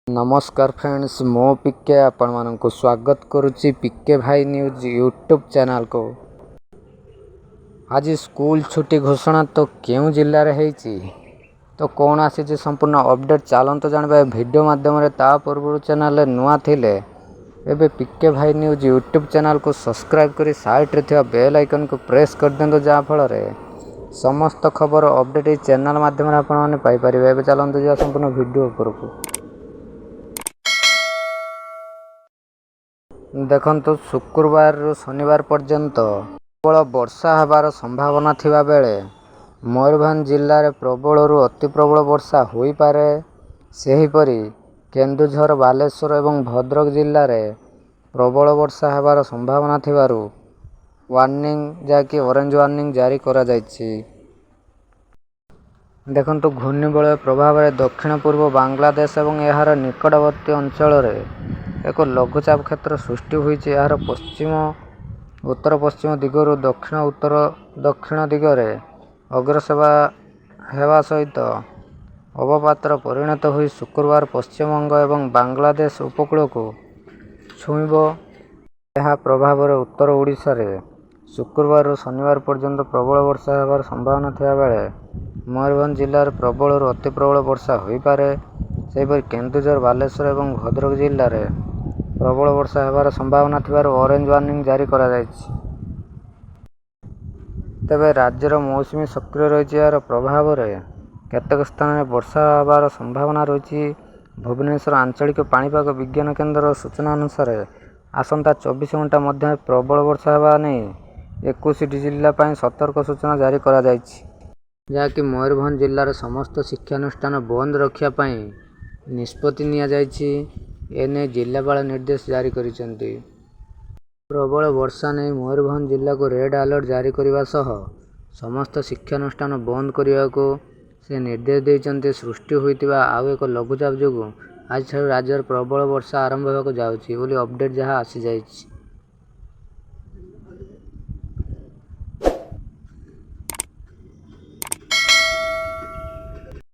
नमस्कार फ्रेंड्स, मो पिके आपण मानक स्वागत करुच्ची पिके भाई न्यूज यूट्यूब चैनल को। आज स्कूल छुट्टी घोषणा तो क्यों जिले में तो कौन आसी संपूर्ण अपडेट चलते जानवा वीडियो माध्यम ता पूर्व चैनल नुआ थिले एबे पिके भाई न्यूज यूट्यूब चैनल को सब्सक्राइब करी साइड रे थिया बेल आइकन को प्रेस कर देंतो जहाँ फल समस्त खबर अपडेट चैनल माध्यम आपण माने पाई परिबे। एबे चलते जा संपूर्ण वीडियो ऊपर को देखंतु शुक्रवार रु शनिवार पर्यंत प्रबल वर्षा हेबार संभावना थिबा बेले मयूरभंज जिले में प्रबल रु अति प्रबल वर्षा होई पारे। सेहीपरि केन्दुझर बालेश्वर एवं भद्रक जिले में प्रबल वर्षा हेबार संभावना थिबारु वार्निंग जाकि ऑरेंज वार्निंग जारी करा जायछि। देखंतु घूर्णिबलय प्रभाव में दक्षिण पूर्व बांग्लादेश एवं यार निकटवर्ती अंचल एक लघुचाप क्षेत्र सृष्टि होइछि। यार पश्चिम उत्तर पश्चिम दिगरु दक्षिण उत्तर दक्षिण दिगरे अग्रसर हेबा सहित अवपातर परिणत होई शुक्रवार पश्चिम बंग एवं बांग्लादेश उपकूल को छुईब। यह प्रभाव उत्तर ओडिशा रे शुक्रवार रु शनिवार पर्यंत प्रबल वर्षा हेबार संभावना थिबा बेले मयूरभंज जिले में प्रबल रु अति प्रबल वर्षा होई पारे। सेहीपरि केन्दुझर बालेश्वर एवं भद्रक जिले में प्रबल वर्षा हेबार संभावना थिबारु ऑरेंज वार्निंग जारी करा जायछि। तेबे राज्यर मौसुमी सक्रिय रही यार प्रभाव में केतेक स्थान में वर्षा हेबार संभावना रही। भुवनेश्वर आंचलिक पाणीपाग विज्ञान केन्द्र सूचना अनुसार आसंता 24 घंटा मध्य प्रबल वर्षा हेबा नहीं 21 जिला सतर्क सूचना जारी करा जायछि, जहाँकि मयूरभंज जिलार समस्त शिक्षानुष्ठान बंद रखापी निष्पत्ति निया जायछि। एने जिलापाल निर्देश जारी करिसेंति। प्रबल वर्षा नहीं मयूरभंज जिला को रेड अलर्ट जारी करने सह समस्त शिक्षानुष्ठान बंद करने को से निर्देश देइचंती। सृष्टि होइतिबा आउ एक लघुचाप जोगु आज राज्यर प्रबल वर्षा आरंभ होगा जाउछि बोली अपडेट जहाँ आसी जाइछि।